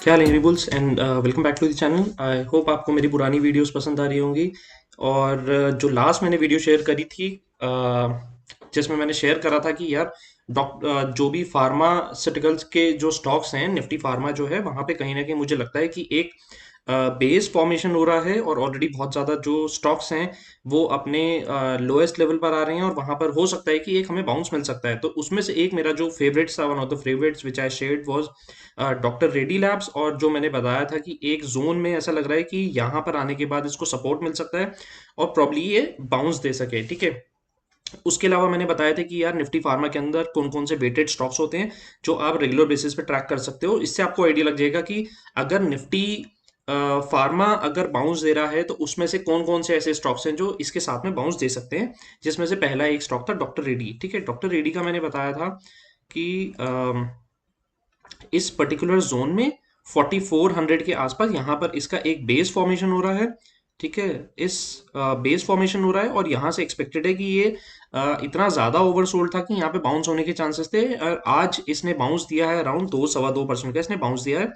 क्या हाल है रिबुल्स and welcome back to the channel. I hope आपको मेरी पुरानी वीडियोस पसंद आ रही होंगी। और जो लास्ट मैंने वीडियो शेयर करी थी, जिसमें मैंने शेयर करा था कि यार जो भी फार्मास्यूटिकल्स के जो स्टॉक्स हैं, निफ्टी फार्मा जो है वहाँ पे कहीं ना कहीं मुझे लगता है कि एक बेस फॉर्मेशन हो रहा है और ऑलरेडी बहुत ज़्यादा जो स्टॉक्स हैं वो अपने लोएस्ट लेवल पर आ रहे हैं और वहाँ पर हो सकता है कि एक हमें बाउंस मिल सकता है। तो उसमें से एक मेरा जो फेवरेट्स था, one of the favourites which I shared was doctor Reddy labs. और जो मैंने बताया था कि एक जोन में ऐसा लग रहा है कि यहाँ पर आने के बाद इसको सपोर्ट मिल सकता है और प्रॉब्ली ये बाउंस दे सके। ठीक है, उसके अलावा मैंने बताया था कि यार निफ्टी फार्मा के अंदर कौन कौन से वेटेड स्टॉक्स होते हैं जो आप रेगुलर बेसिस पे ट्रैक कर सकते हो। इससे आपको आइडिया लग जाएगा कि अगर निफ्टी फार्मा अगर बाउंस दे रहा है तो उसमें से कौन कौन से ऐसे स्टॉक्स हैं जो इसके साथ में बाउंस दे सकते हैं, जिसमें से पहला एक स्टॉक था डॉक्टर रेड्डी। ठीक है, डॉक्टर रेड्डी का मैंने बताया था कि इस पर्टिकुलर जोन में 4400 के आसपास यहाँ पर इसका एक बेस फॉर्मेशन हो रहा है। ठीक है, इस बेस फॉर्मेशन हो रहा है और यहाँ से एक्सपेक्टेड है कि ये इतना ज़्यादा ओवरसोल्ड था कि यहाँ पे बाउंस होने के चांसेस थे। और आज इसने बाउंस दिया है अराउंड 2-2.25% का इसने बाउंस दिया है।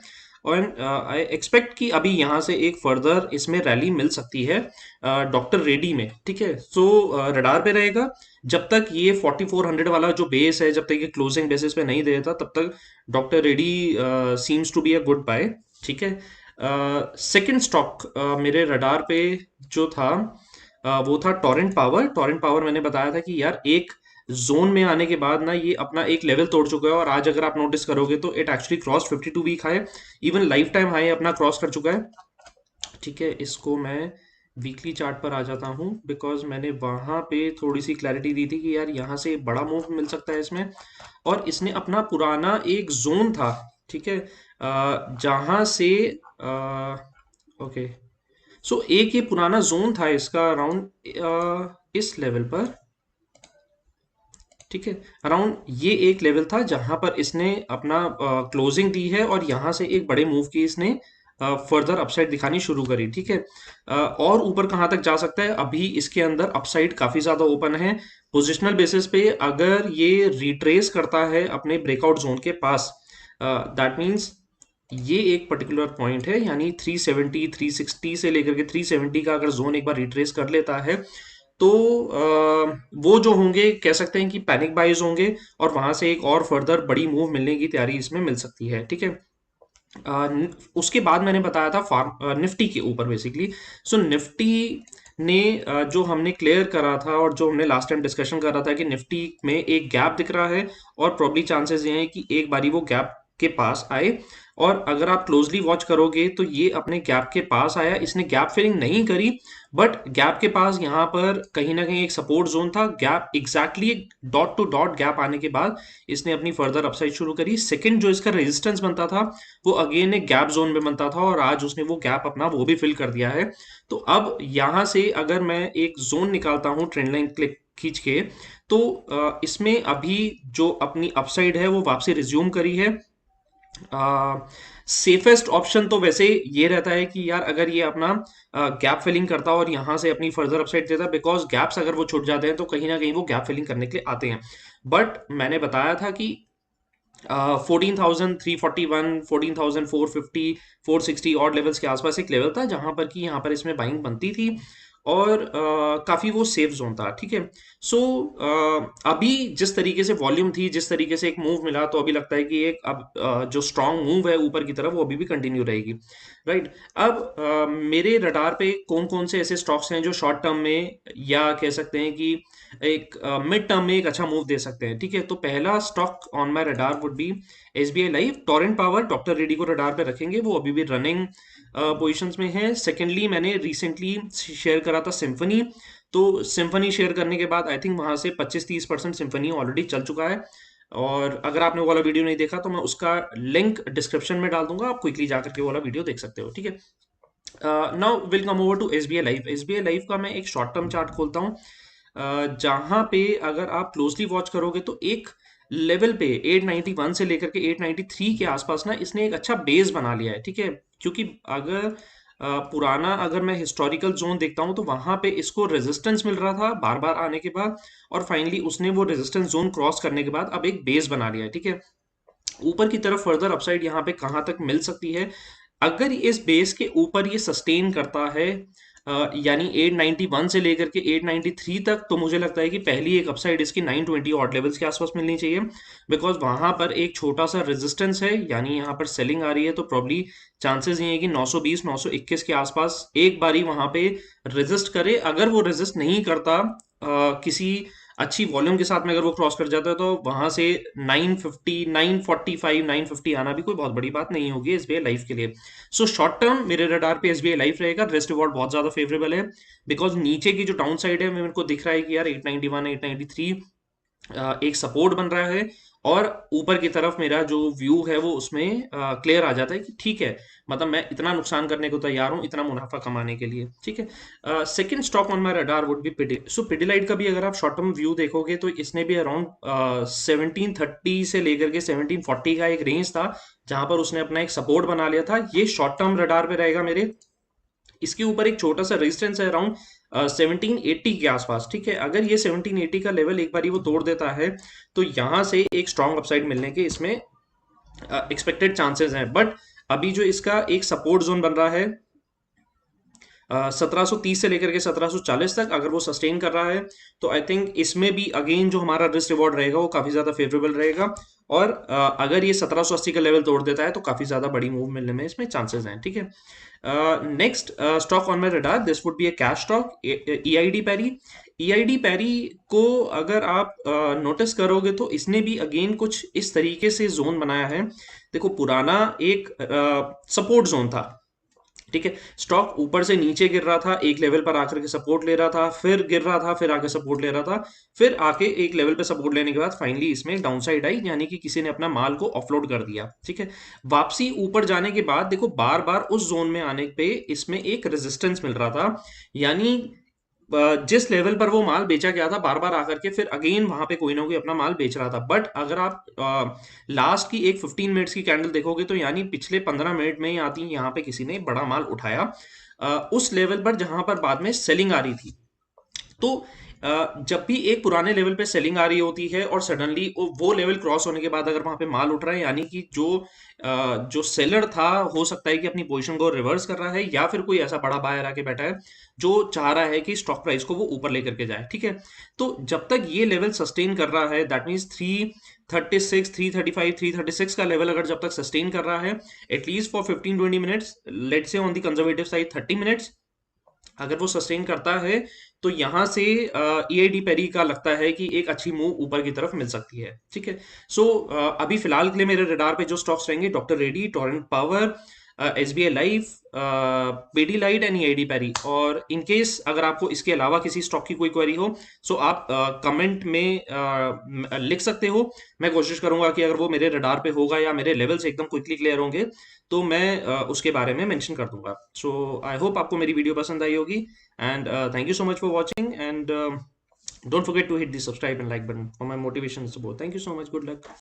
और आई एक्सपेक्ट कि अभी यहाँ से एक फर्दर इसमें रैली मिल सकती है डॉक्टर रेड्डी में। ठीक है, सो रडार पे रहेगा जब तक ये 4400 वाला जो बेस है, जब तक ये क्लोजिंग बेसिस पे नहीं देता तब तक doctor Reddy seems to be a good buy. ठीक है, सेकंड स्टॉक मेरे रडार पे जो था वो था टोरेंट पावर। टोरेंट पावर मैंने बताया था कि यार एक जोन में आने के बाद ना ये अपना एक लेवल तोड़ चुका है और आज अगर आप नोटिस करोगे तो it actually cross 52 week high, even lifetime high अपना क्रॉस कर चुका है। ठीक है, इसको मैं वीकली चार्ट पर आ जाता हूँ बिकॉज मैंने वहाँ पे थोड़ी सी क्लैरिटी दी थी कि यार यहाँ से बड़ा मूव मिल सकता है इसमें। और इसने अपना पुराना एक जोन था, ठीक है, जहाँ से ओके, सो एक ये पुराना जोन था इसका अराउंड इस लेवल पर। ठीक है, अराउंड ये एक लेवल था जहां पर इसने अपना क्लोजिंग दी है और यहां से एक बड़े मूव की इसने फर्दर अपसाइड दिखानी शुरू करी। ठीक है, और ऊपर कहां तक जा सकता है, अभी इसके अंदर अपसाइड काफी ज्यादा ओपन है। पोजिशनल बेसिस पे अगर ये रिट्रेस करता है अपने ब्रेकआउट जोन के पास, दैट मीन्स ये एक पर्टिकुलर पॉइंट है, यानी 370 360 से लेकर के 370 का अगर जोन एक बार रिट्रेस कर लेता है तो वो जो होंगे कह सकते हैं कि पैनिक बाइज होंगे और वहां से एक और फर्दर बड़ी मूव मिलने की तैयारी इसमें मिल सकती है। ठीक है, उसके बाद मैंने बताया था निफ्टी के ऊपर बेसिकली। सो निफ्टी ने जो हमने क्लियर करा था और जो हमने लास्ट टाइम डिस्कशन करा था कि निफ्टी में एक गैप दिख रहा है और प्रॉब्ली चांसेस ये हैं कि एक बारी वो गैप के पास आए। और अगर आप क्लोजली वॉच करोगे तो ये अपने गैप के पास आया, इसने गैप फिलिंग नहीं करी बट गैप के पास यहाँ पर कहीं ना कहीं एक सपोर्ट जोन था। Gap exactly dot to dot gap आने के बाद इसने अपनी फर्दर अपसाइड शुरू करी। सेकंड जो इसका रेजिस्टेंस बनता था वो अगेन एक गैप जोन में बनता था और आज उसने वो गैप अपना वो भी फिल कर दिया है। तो अब यहाँ से अगर मैं एक जोन निकालता हूँ ट्रेंड लाइन क्लिक खींच के, तो इसमें अभी जो अपनी अपसाइड है वो वापसी रिज्यूम करी है। सेफेस्ट ऑप्शन तो वैसे ये रहता है कि यार अगर ये अपना गैप फिलिंग करता और यहाँ से अपनी फर्दर अपसाइड देता, बिकॉज गैप्स अगर वो छूट जाते हैं तो कहीं ना कहीं वो गैप फिलिंग करने के लिए आते हैं। बट मैंने बताया था कि 14,341 14,450 460 ऑड लेवल्स के आसपास एक लेवल था जहां पर कि यहाँ पर इसमें बाइंग बनती थी और काफी वो सेफ जोन था। ठीक है, सो अभी जिस तरीके से वॉल्यूम थी, जिस तरीके से एक मूव मिला, तो अभी लगता है कि एक अब जो स्ट्रांग मूव है ऊपर की तरफ वो अभी भी कंटिन्यू रहेगी। राइट, अब मेरे रडार पे कौन कौन से ऐसे स्टॉक्स हैं जो शॉर्ट टर्म में या कह सकते हैं कि एक मिड टर्म में एक अच्छा मूव दे सकते हैं। ठीक है, तो पहला stock on my radar would be SBI life. Torrent power doctor Reddy को रडार पे रखेंगे, वो अभी भी रनिंग पोजीशंस में है। सेकेंडली मैंने रिसेंटली शेयर करा था सिम्फनी, तो सिम्फनी शेयर करने के बाद आई थिंक वहां से 25-30% सिम्फनी ऑलरेडी चल चुका है। और अगर आपने वो वाला वीडियो नहीं देखा तो मैं उसका लिंक डिस्क्रिप्शन में डाल दूंगा, आप क्विकली जाकर के वो वाला वीडियो देख सकते हो। ठीक है, now will come over to SBI life. SBI life का मैं एक शॉर्ट टर्म चार्ट खोलता हूँ, जहां पे अगर आप क्लोजली वॉच करोगे तो एक लेवल पे 891 से लेकर के 893 के आसपास ना इसने एक अच्छा बेस बना लिया है। ठीक है, क्योंकि अगर पुराना अगर मैं हिस्टोरिकल जोन देखता हूँ तो वहां पे इसको रेजिस्टेंस मिल रहा था बार बार आने के बाद और फाइनली उसने वो रेजिस्टेंस जोन क्रॉस करने के बाद अब एक बेस बना लिया है। ठीक है, ऊपर की तरफ फर्दर अपसाइड यहाँ पे कहाँ तक मिल सकती है, अगर इस बेस के ऊपर ये सस्टेन करता है यानी 891 से लेकर के 893 तक, तो मुझे लगता है कि पहली एक अपसाइड इसकी 920 ऑड लेवल्स के आसपास मिलनी चाहिए, बिकॉज वहां पर एक छोटा सा रेजिस्टेंस है, यानी यहाँ पर सेलिंग आ रही है, तो प्रॉब्ली चांसेस ये है कि 920 921 के आसपास एक बारी वहां पे रेजिस्ट करे। अगर वो रेजिस्ट नहीं करता किसी अच्छी वॉल्यूम के साथ में, अगर वो क्रॉस कर जाता है, तो वहां से 950 945 950 आना भी कोई बहुत बड़ी बात नहीं होगी एसबीआई लाइफ के लिए। सो शॉर्ट टर्म मेरे रडार पे एसबीआई लाइफ रहेगा, रिस्क रिवॉर्ड बहुत ज्यादा फेवरेबल है, बिकॉज नीचे की जो डाउन साइड है मेरे को दिख रहा है कि यार 891 893 एक सपोर्ट बन रहा है, और ऊपर की तरफ मेरा जो व्यू है वो उसमें क्लियर आ जाता है कि ठीक है, मतलब मैं इतना नुकसान करने को तैयार हूं इतना मुनाफा कमाने के लिए, ठीक है। Second stock on my radar would be Pidilite का भी अगर आप शॉर्ट टर्म व्यू देखोगे तो इसने भी अराउंड 1730 से लेकर के 1740 का एक रेंज था जहां पर उसने अपना एक सपोर्ट बना लिया था। ये शॉर्ट टर्म रडार पे रहेगा मेरे। इसके ऊपर एक छोटा सा रेजिस्टेंस है अराउंड 1780 के आसपास, ठीक है। अगर ये 1780 का लेवल एक बार वो तोड़ देता है तो यहाँ से एक स्ट्रॉन्ग अपसाइड मिलने के इसमें एक्सपेक्टेड चांसेस हैं, बट अभी जो इसका एक सपोर्ट जोन बन रहा है 1730 से लेकर के 1740 तक, अगर वो सस्टेन कर रहा है तो आई थिंक इसमें भी अगेन जो हमारा रिस्क रिवॉर्ड रहेगा वो काफी ज्यादा फेवरेबल रहेगा, और अगर ये 1780 का लेवल तोड़ देता है तो काफी ज्यादा बड़ी मूव मिलने में इसमें चांसेस हैं, ठीक है। Next stock on my radar, this would be a cash stock, EID Parry. EID Parry को अगर आप नोटिस करोगे तो इसने भी अगेन कुछ इस तरीके से जोन बनाया है। देखो, पुराना एक सपोर्ट जोन था, ठीक है। स्टॉक ऊपर से नीचे गिर रहा था, एक लेवल पर आकर के सपोर्ट ले रहा था, फिर गिर रहा था, फिर आके सपोर्ट ले रहा था, फिर आके एक लेवल पे सपोर्ट लेने के बाद फाइनली इसमें डाउन साइड आई, यानी कि किसी ने अपना माल को ऑफलोड कर दिया, ठीक है। वापसी ऊपर जाने के बाद देखो बार बार उस जोन में आने पे इसमें एक रेजिस्टेंस मिल रहा था, यानी जिस लेवल पर वो माल बेचा गया था बार बार आकर के फिर अगेन वहां पे कोई ना कोई अपना माल बेच रहा था। बट अगर आप लास्ट की एक 15 मिनट्स की कैंडल देखोगे तो यानी पिछले 15 मिनट में ही आती यहाँ पे किसी ने बड़ा माल उठाया उस लेवल पर जहां पर बाद में सेलिंग आ रही थी। तो जब भी एक पुराने लेवल पे सेलिंग आ रही होती है और सडनली वो लेवल क्रॉस होने के बाद अगर वहां पे माल उठ रहा है, यानी कि जो सेलर था हो सकता है कि अपनी पोजीशन को रिवर्स कर रहा है, या फिर कोई ऐसा बड़ा बायर आके बैठा है जो चाह रहा है कि स्टॉक प्राइस को वो ऊपर लेकर के जाए, ठीक है। तो जब तक ये लेवल सस्टेन कर रहा है, दैट मीन्स 336 335 336 का लेवल अगर जब तक सस्टेन कर रहा है एटलीस्ट फॉर 15-20 मिनट्स, लेट से on the conservative side 30 minutes, अगर वो सस्टेन करता है तो यहाँ से ईआईडी पेरी का लगता है कि एक अच्छी मूव ऊपर की तरफ मिल सकती है, ठीक है। सो अभी फिलहाल के लिए मेरे रडार पे जो स्टॉक्स रहेंगे, डॉक्टर रेड्डी, टोरेंट पावर, एसबीआई लाइफ, पेडीलाइट एंड ईआईडी पेरी। और इन केस अगर आपको इसके अलावा किसी स्टॉक की कोई क्वेरी हो सो आप कमेंट में लिख सकते हो। मैं कोशिश करूंगा कि अगर वो मेरे रडार पे होगा या मेरे लेवल्स एकदम क्विकली क्लियर होंगे तो मैं उसके बारे में मेंशन कर दूंगा। सो आई होप आपको मेरी वीडियो पसंद आई होगी, and thank you so much for watching, and don't forget to hit the subscribe and like button for my motivation support. Thank you so much, good luck.